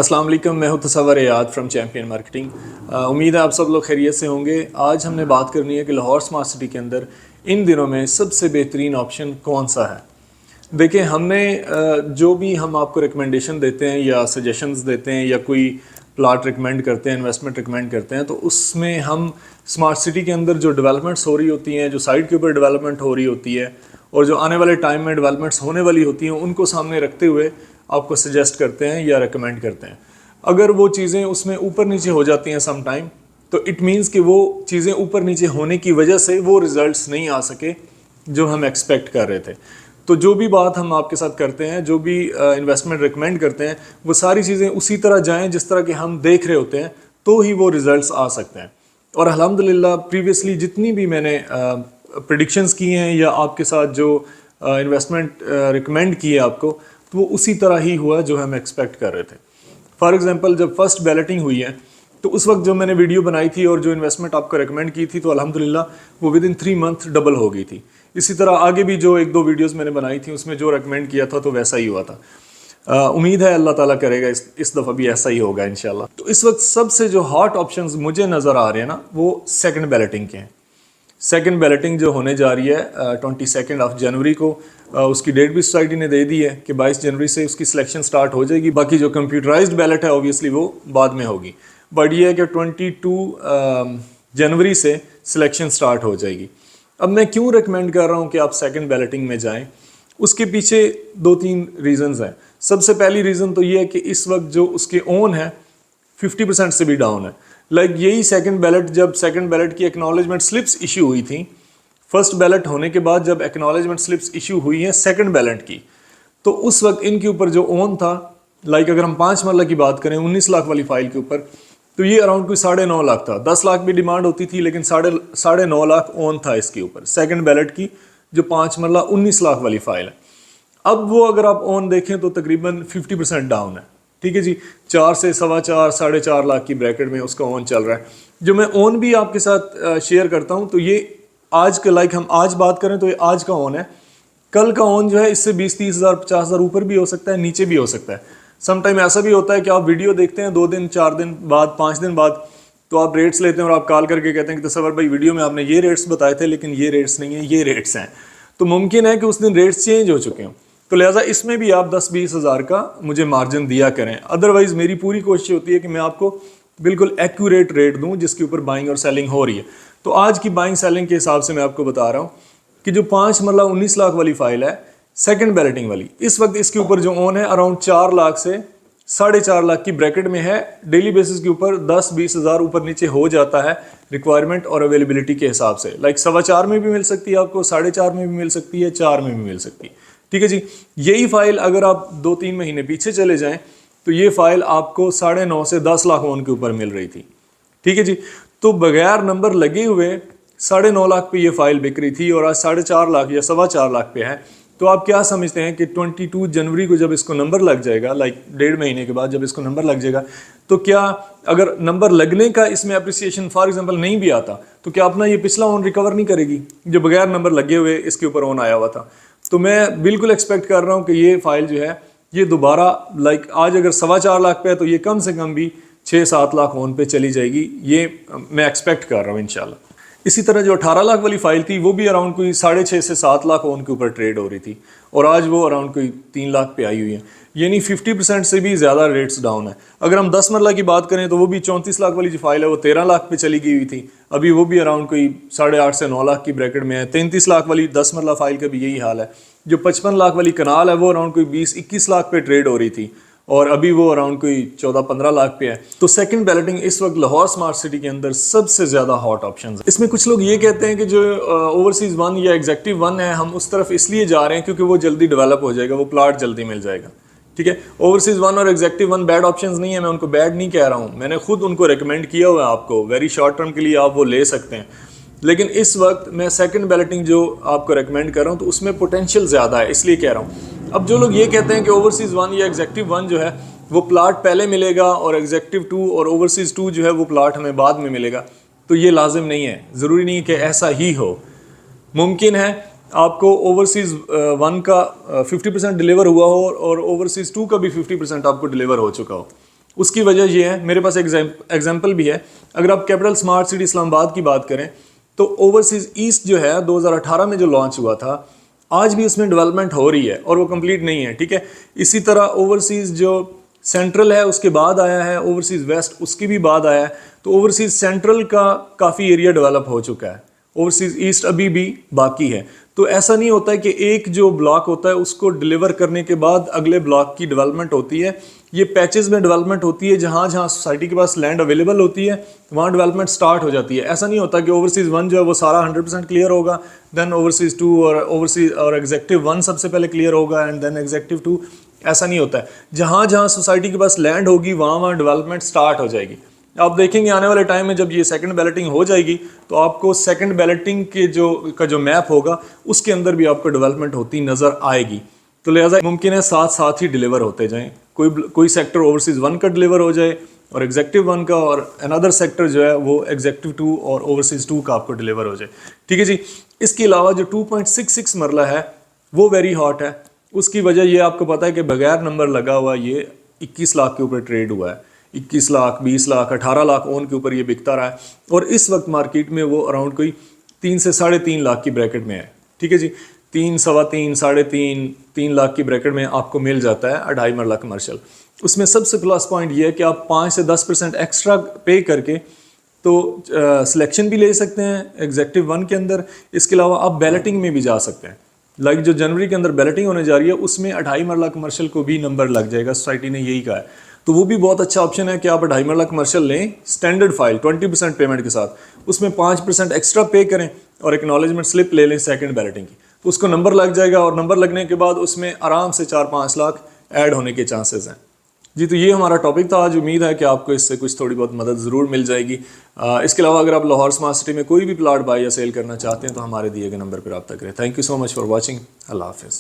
अस्सलाम वालेकुम, मैं हूं तसव्वुर याद फ्रॉम चैम्पियन मार्केटिंग। उम्मीद है आप सब लोग खैरियत से होंगे। आज हमने बात करनी है कि लाहौर स्मार्ट सिटी के अंदर इन दिनों में सबसे बेहतरीन ऑप्शन कौन सा है। देखिए, हमने जो भी हम आपको रिकमेंडेशन देते हैं या सजेशंस देते हैं या कोई प्लाट रिकमेंड करते हैं, इन्वेस्टमेंट रिकमेंड करते हैं, तो उसमें हम स्मार्ट सिटी के अंदर जो डेवलपमेंट्स हो रही होती हैं, जो साइट के ऊपर डेवलपमेंट हो रही होती है और जो आने वाले टाइम में डेवलपमेंट्स होने वाली होती हैं, उनको सामने रखते हुए आपको सजेस्ट करते हैं या रिकमेंड करते हैं। अगर वो चीज़ें उसमें ऊपर नीचे हो जाती हैं सम टाइम, तो इट मीन्स कि वो चीज़ें ऊपर नीचे होने की वजह से वो रिज़ल्ट्स नहीं आ सके जो हम एक्सपेक्ट कर रहे थे। तो जो भी बात हम आपके साथ करते हैं, जो भी इन्वेस्टमेंट रिकमेंड करते हैं, वो सारी चीज़ें उसी तरह जाएं जिस तरह के हम देख रहे होते हैं, तो ही वो रिज़ल्ट्स आ सकते हैं। और अल्हम्दुलिल्लाह प्रीवियसली जितनी भी मैंने प्रेडिक्शंस की हैं या आपके साथ जो इन्वेस्टमेंट रिकमेंड की है आपको, तो वो उसी तरह ही हुआ जो हम एक्सपेक्ट कर रहे थे। फॉर एग्जांपल, जब फर्स्ट बैलेटिंग हुई है तो उस वक्त जो मैंने वीडियो बनाई थी और जो इन्वेस्टमेंट आपको रिकमेंड की थी, तो अल्हम्दुलिल्लाह वो विद इन 3 मंथ डबल हो गई थी। इसी तरह आगे भी जो 1-2 वीडियोस मैंने बनाई थी उसमें जो रिकमेंड किया था तो वैसा ही हुआ था। उम्मीद है अल्लाह ताला करेगा इस दफ़ा भी ऐसा ही होगा इंशाल्लाह। तो इस वक्त सबसे जो हॉट ऑप्शंस मुझे नज़र आ रहे हैं ना, वो सेकंड बैलेटिंग के हैं। सेकंड बैलेटिंग जो होने जा रही है 22 जनवरी को, उसकी डेट भी सोसाइटी ने दे दी है कि 22 जनवरी से उसकी सिलेक्शन स्टार्ट हो जाएगी। बाकी जो कंप्यूटराइज्ड बैलेट है ऑब्वियसली वो बाद में होगी, बट ये है कि 22 जनवरी से सिलेक्शन स्टार्ट हो जाएगी। अब मैं क्यों रिकमेंड कर रहा हूँ कि आप सेकंड बैलेटिंग में जाएं, उसके पीछे 2-3 रीज़न्स हैं। सबसे पहली रीज़न तो ये है कि इस वक्त जो उसके ओन है 50% से भी डाउन है। यही सेकंड बैलेट, जब सेकंड बैलेट की एक्नॉलेजमेंट स्लिप्स इशू हुई थी, फर्स्ट बैलेट होने के बाद जब एक्नॉलेजमेंट स्लिप्स इशू हुई हैं सेकंड बैलेट की, तो उस वक्त इनके ऊपर जो ओन था, अगर हम 5 मरला की बात करें 19 लाख वाली फाइल के ऊपर, तो ये अराउंड कोई 9.5 लाख था। 10 लाख भी डिमांड होती थी, लेकिन 9.5 लाख ओन था इसके ऊपर सेकंड बैलेट की, जो 5 मरला 19 लाख वाली फाइल है। अब वो अगर आप ओन देखें तो तकरीबन 50% डाउन है। ठीक है जी, 4 से 4.25 4.5 लाख की ब्रैकेट में उसका ओन चल रहा है। जो मैं ओन भी आपके साथ शेयर करता हूं, तो ये आज का हम आज बात करें तो ये आज का ओन है। कल का ओन जो है इससे 20-30 हज़ार 50 हज़ार ऊपर भी हो सकता है, नीचे भी हो सकता है। सम टाइम ऐसा भी होता है कि आप वीडियो देखते हैं 2 दिन 4 दिन बाद 5 दिन बाद, तो आप रेट्स लेते हैं और आप कॉल करके कहते हैं कि तसव्वुर भाई वीडियो में आपने ये रेट्स बताए थे, लेकिन ये रेट्स नहीं है, ये रेट्स हैं। तो मुमकिन है कि उस दिन रेट्स चेंज हो चुके हों, तो लिहाजा इसमें भी आप 10-20 हज़ार का मुझे मार्जिन दिया करें। अदरवाइज़ मेरी पूरी कोशिश होती है कि मैं आपको बिल्कुल एक्यूरेट रेट दूं जिसके ऊपर बाइंग और सेलिंग हो रही है। तो आज की बाइंग सेलिंग के हिसाब से मैं आपको बता रहा हूँ कि जो 5 मरला 19 लाख वाली फाइल है सेकंड बैलेटिंग वाली, इस वक्त इसके ऊपर जो ओन है अराउंड 4 लाख से 4.5 लाख की ब्रैकेट में है। डेली बेसिस के ऊपर 10-20 हज़ार ऊपर नीचे हो जाता है रिक्वायरमेंट और अवेलेबिलिटी के हिसाब से। 4.25 में भी मिल सकती है आपको, 4.5 में भी मिल सकती है, 4 में भी मिल सकती है। ठीक है जी, यही फाइल अगर आप 2-3 महीने पीछे चले जाएं तो ये फाइल आपको 9.5 से 10 लाख ओन के ऊपर मिल रही थी। ठीक है जी, तो बगैर नंबर लगे हुए 9.5 लाख पे ये फाइल बिक रही थी और आज 4.5 लाख या 4.25 लाख पे है। तो आप क्या समझते हैं कि 22 जनवरी को जब इसको नंबर लग जाएगा, 1.5 महीने के बाद जब इसको नंबर लग जाएगा, तो क्या अगर नंबर लगने का इसमें अप्रिसिएशन फॉर एग्जांपल नहीं भी आता, तो क्या अपना ये पिछला ओन रिकवर नहीं करेगी जो बगैर नंबर लगे हुए इसके ऊपर ओन आया हुआ था। तो मैं बिल्कुल एक्सपेक्ट कर रहा हूँ कि ये फाइल जो है ये दोबारा आज अगर 4.25 लाख पे है तो ये कम से कम भी 6-7 लाख ओन पे चली जाएगी, ये मैं एक्सपेक्ट कर रहा हूँ इंशाल्लाह। इसी तरह जो 18 लाख वाली फाइल थी वो भी अराउंड कोई 6.5 से 7 लाख ओन के ऊपर ट्रेड हो रही थी और आज वो अराउंड कोई 3 लाख पे आई हुई है, यानी 50% से भी ज़्यादा रेट्स डाउन है। अगर हम 10 मरला की बात करें तो वो भी 34 लाख वाली जो फाइल है वो 13 लाख पे चली गई हुई थी, अभी वो भी अराउंड कोई 8.5 से 9 लाख की ब्रैकेट में है। 33 लाख वाली 10 मरला फाइल का भी यही हाल है। जो 55 लाख वाली कनाल है वो अराउंड कोई 20-21 लाख पे ट्रेड हो रही थी और अभी वो अराउंड कोई 14-15 लाख पे है। तो सेकंड बैलेटिंग इस वक्त लाहौर स्मार्ट सिटी के अंदर सबसे ज़्यादा हॉट ऑप्शन है। इसमें कुछ लोग ये कहते हैं कि जो ओवरसीज़ 1 या एग्जेक्टिव 1 है, हम उस तरफ इसलिए जा रहे हैं क्योंकि वो जल्दी डेवलप हो जाएगा, वो प्लाट जल्दी मिल जाएगा। ठीक है, ओवरसीज़ 1 और एग्जेक्टिव 1 बैड ऑप्शंस नहीं है, मैं उनको बैड नहीं कह रहा हूँ, मैंने खुद उनको रिकमेंड किया हुआ है आपको, वेरी शॉर्ट टर्म के लिए आप वो ले सकते हैं। लेकिन इस वक्त मैं सेकंड बैलेटिंग जो आपको रिकमेंड कर रहा हूँ तो उसमें पोटेंशियल ज़्यादा है, इसलिए कह रहा हूँ। अब जो लोग ये कहते हैं कि ओवरसीज़ 1 या एग्जेक्टिव 1 जो है वो प्लाट पहले मिलेगा और एग्जेक्टिव 2 और ओवरसीज़ 2 जो है वो प्लाट हमें बाद में मिलेगा, तो ये लाजिम नहीं है, ज़रूरी नहीं है कि ऐसा ही हो। मुमकिन है आपको ओवरसीज़ 1 का 50% डिलीवर हुआ हो और ओवरसीज़ 2 का भी 50% आपको डिलीवर हो चुका हो। اس کی وجہ یہ ہے, میرے پاس ایگزامپل بھی ہے, اگر آپ کیپٹل اسمارٹ سٹی اسلام آباد کی بات کریں تو اوورسیز ایسٹ جو ہے 2018 میں جو لانچ ہوا تھا, آج بھی اس میں ڈیولپمنٹ ہو رہی ہے اور وہ کمپلیٹ نہیں ہے, ٹھیک ہے. اسی طرح اوورسیز جو سینٹرل ہے اس کے بعد آیا ہے, اوورسیز ویسٹ اس کی بھی بعد آیا ہے, تو اوورسیز سینٹرل کا کافی ایریا ڈیولپ ہو چکا ہے, اوورسیز ایسٹ ابھی بھی باقی ہے. تو ایسا نہیں ہوتا ہے کہ ایک جو بلاک ہوتا ہے اس کو ڈیلیور کرنے کے بعد اگلے بلاک کی ڈیولپمنٹ ہوتی ہے, یہ پیچز میں ڈیولپمنٹ ہوتی ہے, جہاں جہاں سوسائٹی کے پاس لینڈ اویلیبل ہوتی ہے وہاں ڈیولپمنٹ سٹارٹ ہو جاتی ہے. ایسا نہیں ہوتا کہ اوورسیز 1 جو ہے وہ سارا 100% کلیئر ہوگا, دین اوورسیز 2 اور ایگزیکٹو 1 سب سے پہلے کلیئر ہوگا اینڈ دین ایگزیکٹو 2. ایسا نہیں ہوتا ہے, جہاں جہاں سوسائٹی کے پاس لینڈ ہوگی وہاں وہاں ڈیولپمنٹ سٹارٹ ہو جائے گی. آپ دیکھیں گے آنے والے ٹائم میں جب یہ سیکنڈ بیلٹنگ ہو جائے گی تو آپ کو سیکنڈ بیلٹنگ کے جو میپ ہوگا اس کے اندر بھی آپ کو ڈیولپمنٹ ہوتی نظر آئے گی. تو لہٰذا ممکن ہے ساتھ ساتھ ہی ڈیلیور ہوتے جائیں, کوئی سیکٹر اوورسیز 1 کا ڈیلیور ہو جائے اور ایگزیکٹو 1 کا, اور اندر سیکٹر جو ہے وہ ایگزیکٹو 2 اور اوورسیز 2 کا آپ کو ڈیلیور ہو جائے, ٹھیک ہے جی. اس کے علاوہ جو 2.66 مرلہ ہے وہ ویری ہاٹ ہے. اس کی وجہ یہ آپ کو پتہ ہے کہ بغیر نمبر لگا ہوا یہ 21 لاکھ کے اوپر ٹریڈ ہوا ہے, 21 لاکھ 20 لاکھ 18 لاکھ اون کے اوپر یہ بکتا رہا ہے, اور اس وقت مارکیٹ میں وہ اراؤنڈ کوئی 3 سے 3.5 لاکھ کی بریکٹ میں ہے, ٹھیک ہے جی. 3 سوا 3 3.5 3 لاکھ کی بریکٹ میں آپ کو مل جاتا ہے 2.5 مرلہ کمرشل. اس میں سب سے پلس پوائنٹ یہ ہے کہ آپ 5 سے 10% ایکسٹرا پے کر کے تو سلیکشن بھی لے سکتے ہیں ایگزیکٹو 1 کے اندر. اس کے علاوہ آپ بیلٹنگ میں بھی جا سکتے ہیں, لائک جو جنوری کے اندر بیلٹنگ ہونے جا رہی ہے اس میں 2.5 مرلہ کمرشل کو بھی نمبر لگ جائے گا, سوسائٹی نے یہی کہا ہے. تو وہ بھی بہت اچھا آپشن ہے کہ آپ 2.5 مرلہ کمرشل لیں اسٹینڈرڈ فائل 20% پیمنٹ کے ساتھ, اس میں 5% ایکسٹرا پے کریں اور ایکنالجمنٹ سلپ لے لیں سیکنڈ بیلٹنگ کی, تو اس کو نمبر لگ جائے گا, اور نمبر لگنے کے بعد اس میں آرام سے 4-5 لاکھ ایڈ ہونے کے چانسز ہیں جی. تو یہ ہمارا ٹاپک تھا آج, امید ہے کہ آپ کو اس سے کچھ تھوڑی بہت مدد ضرور مل جائے گی. اس کے علاوہ اگر آپ لاہور اسمارٹ سٹی میں کوئی بھی پلاٹ بائی یا سیل کرنا چاہتے ہیں تو ہمارے دیے گئے نمبر پر رابطہ کریں. Thank you so much for watching. اللہ حافظ.